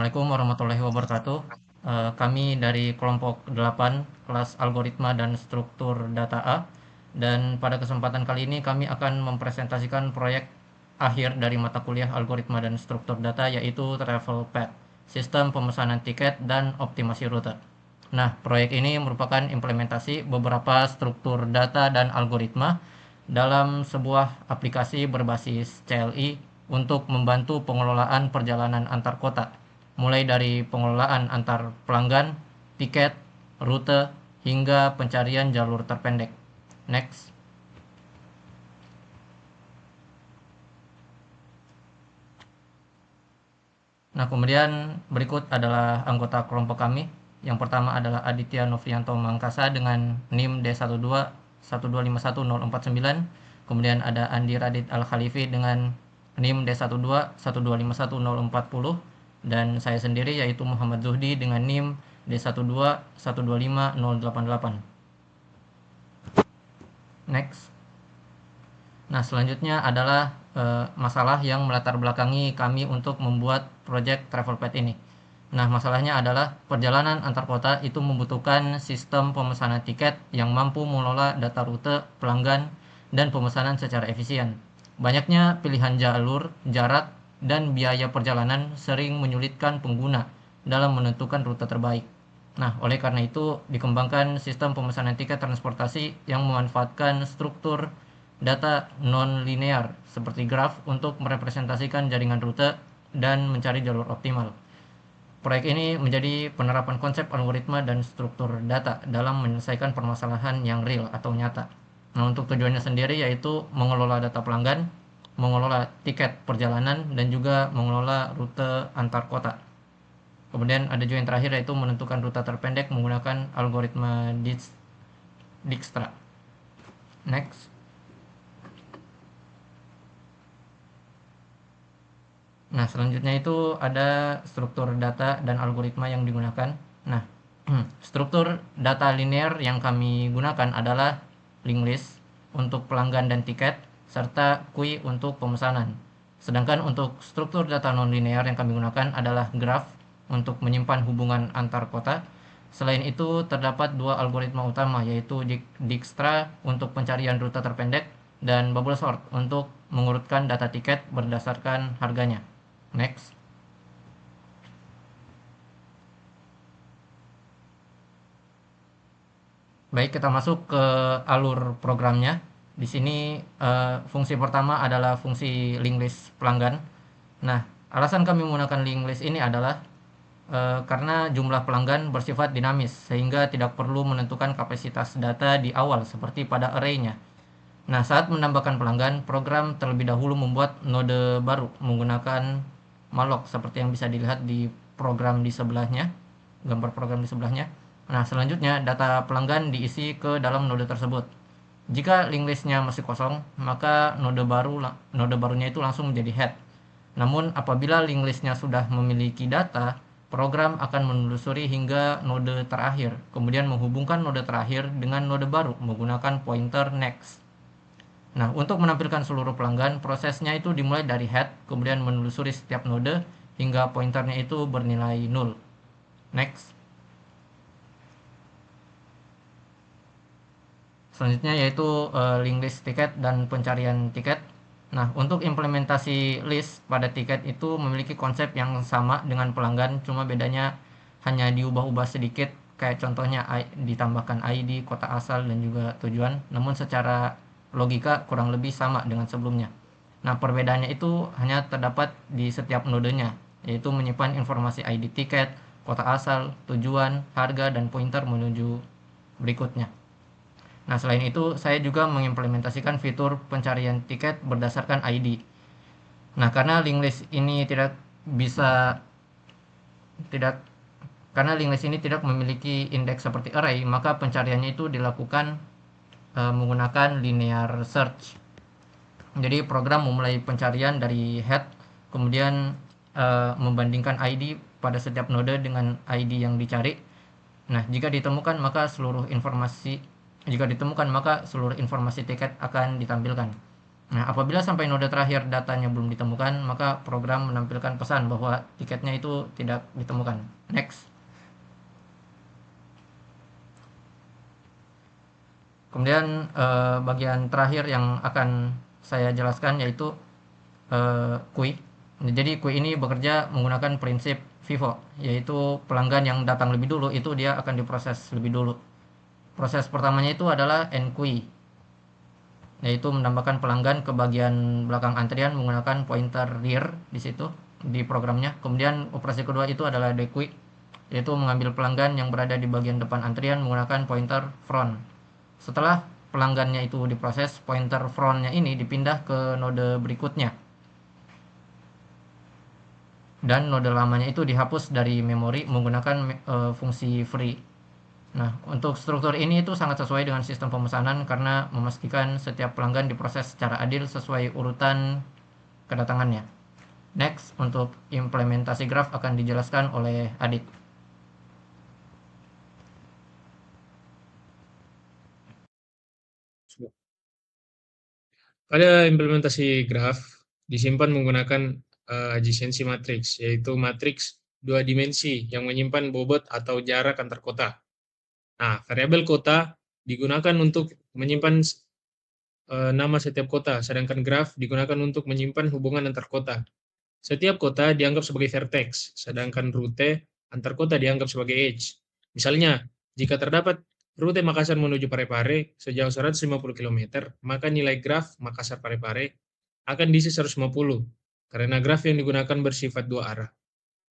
Assalamualaikum warahmatullahi wabarakatuh. Kami dari kelompok 8 kelas algoritma dan struktur data A, dan pada kesempatan kali ini kami akan mempresentasikan proyek akhir dari mata kuliah algoritma dan struktur data, yaitu Travel Path, sistem pemesanan tiket dan optimasi rute. Nah, proyek ini merupakan implementasi beberapa struktur data dan algoritma dalam sebuah aplikasi berbasis CLI untuk membantu pengelolaan perjalanan antar kota, mulai dari pengelolaan antar pelanggan, tiket, rute, hingga pencarian jalur terpendek. Next. Nah, kemudian berikut adalah anggota kelompok kami. Yang pertama adalah Aditya Novrianto Mangkasa dengan NIM D121251049. Kemudian ada Andi Radit Al-Khalifi dengan NIM D121251040. Dan saya sendiri yaitu Muhammad Zuhdi dengan NIM D121251088. Next. Nah, selanjutnya adalah masalah yang melatar belakangi kami untuk membuat project Travel Path ini. Nah, masalahnya adalah perjalanan antar kota itu membutuhkan sistem pemesanan tiket yang mampu mengelola data rute, pelanggan, dan pemesanan secara efisien. Banyaknya pilihan jalur, jarak, dan biaya perjalanan sering menyulitkan pengguna dalam menentukan rute terbaik. Nah, oleh karena itu dikembangkan sistem pemesanan tiket transportasi yang memanfaatkan struktur data non-linear seperti graf untuk merepresentasikan jaringan rute dan mencari jalur optimal. Proyek ini menjadi penerapan konsep algoritma dan struktur data dalam menyelesaikan permasalahan yang real atau nyata. Nah, untuk tujuannya sendiri yaitu mengelola data pelanggan, mengelola tiket perjalanan, dan juga mengelola rute antar kota. Kemudian ada juga yang terakhir yaitu menentukan rute terpendek menggunakan algoritma Dijkstra. Next. Nah, selanjutnya itu ada struktur data dan algoritma yang digunakan. Nah, struktur data linear yang kami gunakan adalah linked list untuk pelanggan dan tiket, serta QUI untuk pemesanan. Sedangkan untuk struktur data non-linear yang kami gunakan adalah graph untuk menyimpan hubungan antar kota. Selain itu, terdapat dua algoritma utama, yaitu Dijkstra untuk pencarian rute terpendek dan bubble sort untuk mengurutkan data tiket berdasarkan harganya. Next. Baik, kita masuk ke alur programnya. Di sini fungsi pertama adalah fungsi linked list pelanggan. Nah, alasan kami menggunakan linked list ini adalah karena jumlah pelanggan bersifat dinamis sehingga tidak perlu menentukan kapasitas data di awal seperti pada array-nya. Nah, saat menambahkan pelanggan, program terlebih dahulu membuat node baru menggunakan malloc seperti yang bisa dilihat di program di sebelahnya, gambar program di sebelahnya. Nah, selanjutnya data pelanggan diisi ke dalam node tersebut. Jika linked list-nya masih kosong, maka node barunya itu langsung menjadi head. Namun apabila linked list-nya sudah memiliki data, program akan menelusuri hingga node terakhir, kemudian menghubungkan node terakhir dengan node baru menggunakan pointer next. Nah, untuk menampilkan seluruh pelanggan, prosesnya itu dimulai dari head, kemudian menelusuri setiap node hingga pointernya itu bernilai 0. Next. Selanjutnya yaitu linked list tiket dan pencarian tiket. Nah, untuk implementasi list pada tiket itu memiliki konsep yang sama dengan pelanggan, cuma bedanya hanya diubah-ubah sedikit, kayak contohnya ditambahkan ID, kota asal, dan juga tujuan. Namun secara logika kurang lebih sama dengan sebelumnya. Nah, perbedaannya itu hanya terdapat di setiap nodenya, yaitu menyimpan informasi ID tiket, kota asal, tujuan, harga, dan pointer menuju berikutnya. Nah, selain itu, saya juga mengimplementasikan fitur pencarian tiket berdasarkan ID. Nah, karena linked list ini tidak karena linked list ini tidak memiliki indeks seperti array, maka pencariannya itu dilakukan menggunakan linear search. Jadi program memulai pencarian dari head, kemudian membandingkan ID pada setiap node dengan ID yang dicari. Nah, jika ditemukan maka seluruh informasi tiket akan ditampilkan. Nah, apabila sampai node terakhir datanya belum ditemukan, maka program menampilkan pesan bahwa tiketnya itu tidak ditemukan. Next. Kemudian bagian terakhir yang akan saya jelaskan yaitu kui. Jadi kui ini bekerja menggunakan prinsip FIFO, yaitu pelanggan yang datang lebih dulu itu dia akan diproses lebih dulu. Proses pertamanya itu adalah enqueue, yaitu menambahkan pelanggan ke bagian belakang antrian menggunakan pointer rear di situ di programnya. Kemudian operasi kedua itu adalah dequeue, yaitu mengambil pelanggan yang berada di bagian depan antrian menggunakan pointer front. Setelah pelanggannya itu diproses, pointer frontnya ini dipindah ke node berikutnya dan node lamanya itu dihapus dari memori menggunakan fungsi free. Nah, untuk struktur ini itu sangat sesuai dengan sistem pemesanan karena memastikan setiap pelanggan diproses secara adil sesuai urutan kedatangannya. Next, untuk implementasi graf akan dijelaskan oleh Adit. Pada implementasi graf disimpan menggunakan adjacency matrix, yaitu matriks dua dimensi yang menyimpan bobot atau jarak antar kota. Nah, variabel kota digunakan untuk menyimpan nama setiap kota, sedangkan graf digunakan untuk menyimpan hubungan antar kota. Setiap kota dianggap sebagai vertex, sedangkan rute antar kota dianggap sebagai edge. Misalnya, jika terdapat rute Makassar menuju Parepare sejauh 150 km, maka nilai graf Makassar-Parepare akan diisi 150, karena graf yang digunakan bersifat dua arah.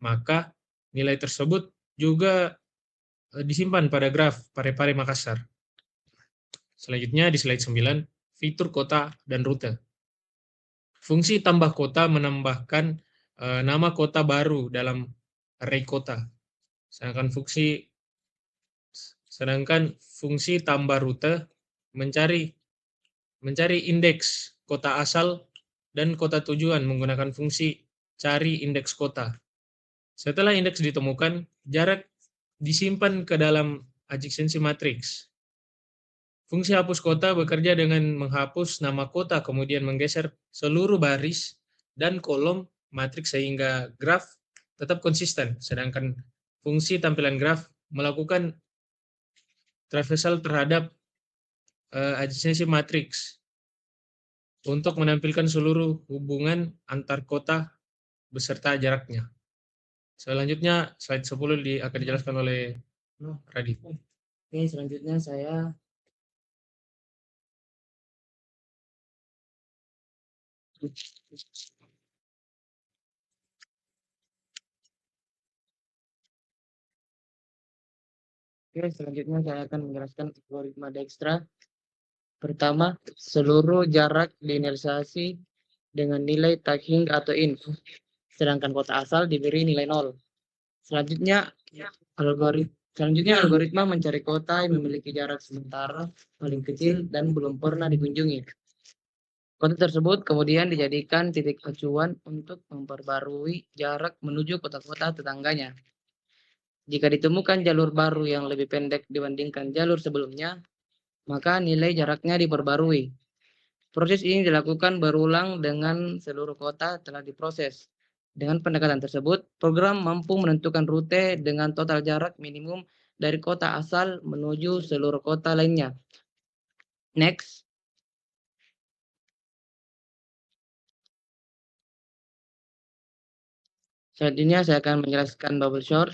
Maka nilai tersebut juga disimpan pada graf Parepare-Makassar. Selanjutnya di slide 9, fitur kota dan rute. Fungsi tambah kota menambahkan nama kota baru dalam array kota. Sedangkan fungsi tambah rute mencari indeks kota asal dan kota tujuan menggunakan fungsi cari indeks kota. Setelah indeks ditemukan, jarak disimpan ke dalam adjacency matrix. Fungsi hapus kota bekerja dengan menghapus nama kota kemudian menggeser seluruh baris dan kolom matriks sehingga graf tetap konsisten. Sedangkan fungsi tampilan graf melakukan traversal terhadap adjacency matrix untuk menampilkan seluruh hubungan antar kota beserta jaraknya. Selanjutnya slide 10 akan dijelaskan oleh Radit. Oke, selanjutnya saya akan menjelaskan algoritma Dijkstra. Pertama, seluruh jarak diinisialisasi dengan nilai tagging atau int, sedangkan kota asal diberi nilai 0. Selanjutnya algoritma mencari kota yang memiliki jarak sementara paling kecil dan belum pernah dikunjungi. Kota tersebut kemudian dijadikan titik acuan untuk memperbarui jarak menuju kota-kota tetangganya. Jika ditemukan jalur baru yang lebih pendek dibandingkan jalur sebelumnya, maka nilai jaraknya diperbarui. Proses ini dilakukan berulang dengan seluruh kota telah diproses. Dengan pendekatan tersebut, program mampu menentukan rute dengan total jarak minimum dari kota asal menuju seluruh kota lainnya. Next. Selanjutnya saya akan menjelaskan bubble sort.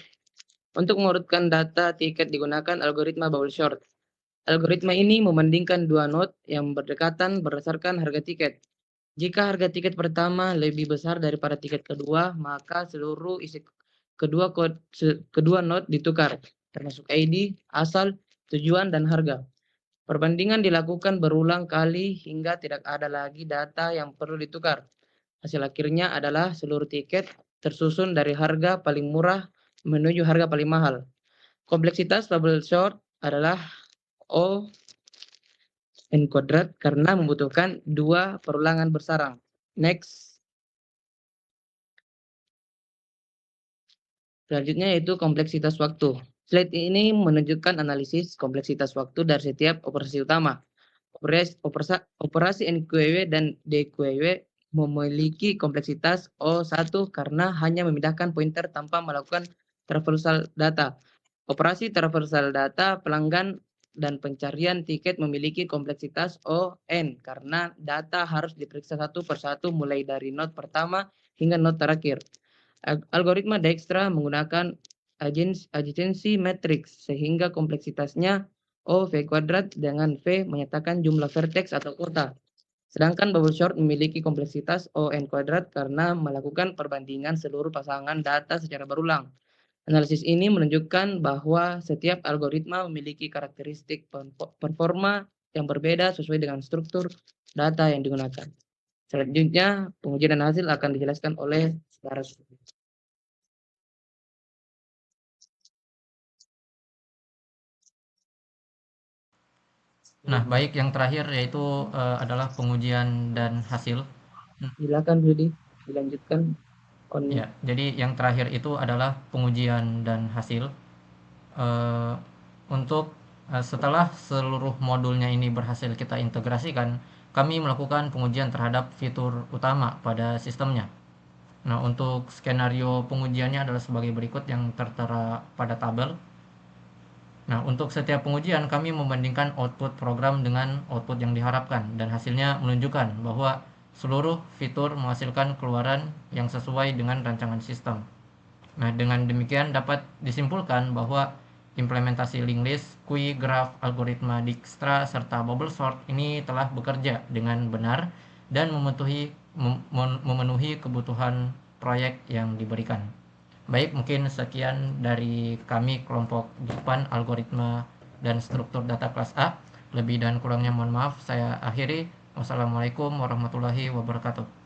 Untuk mengurutkan data tiket digunakan algoritma bubble sort. Algoritma ini membandingkan dua node yang berdekatan berdasarkan harga tiket. Jika harga tiket pertama lebih besar daripada tiket kedua, maka seluruh isi kedua node ditukar, termasuk ID, asal, tujuan, dan harga. Perbandingan dilakukan berulang kali hingga tidak ada lagi data yang perlu ditukar. Hasil akhirnya adalah seluruh tiket tersusun dari harga paling murah menuju harga paling mahal. Kompleksitas bubble sort adalah O n kuadrat karena membutuhkan dua perulangan bersarang. Next. Selanjutnya yaitu kompleksitas waktu. Slide ini menunjukkan analisis kompleksitas waktu dari setiap operasi utama. Operasi NQW dan DQW memiliki kompleksitas O1 karena hanya memindahkan pointer tanpa melakukan traversal data. Operasi traversal data pelanggan dan pencarian tiket memiliki kompleksitas ON karena data harus diperiksa satu persatu mulai dari node pertama hingga node terakhir. Algoritma Dijkstra menggunakan adjacency matrix sehingga kompleksitasnya O V kuadrat dengan V menyatakan jumlah vertex atau kota. Sedangkan bubble sort memiliki kompleksitas ON kuadrat karena melakukan perbandingan seluruh pasangan data secara berulang. Analisis ini menunjukkan bahwa setiap algoritma memiliki karakteristik performa yang berbeda sesuai dengan struktur data yang digunakan. Selanjutnya, pengujian dan hasil akan dijelaskan oleh saudara. Nah, baik, yang terakhir yaitu adalah pengujian dan hasil. Silakan Rudi, dilanjutkan. Ya, jadi yang terakhir itu adalah pengujian dan hasil. Eh, untuk setelah seluruh modulnya ini berhasil kita integrasikan, kami melakukan pengujian terhadap fitur utama pada sistemnya. Nah, untuk skenario pengujiannya adalah sebagai berikut yang tertera pada tabel. Nah, untuk setiap pengujian kami membandingkan output program dengan output yang diharapkan dan hasilnya menunjukkan bahwa seluruh fitur menghasilkan keluaran yang sesuai dengan rancangan sistem. Nah, dengan demikian dapat disimpulkan bahwa implementasi linked list, QUI, graph, algoritma Dijkstra, serta bubble sort ini telah bekerja dengan benar dan memenuhi kebutuhan proyek yang diberikan. Baik, mungkin sekian dari kami kelompok Dipan Algoritma dan Struktur Data kelas A. Lebih dan kurangnya mohon maaf. Saya akhiri. Wassalamualaikum warahmatullahi wabarakatuh.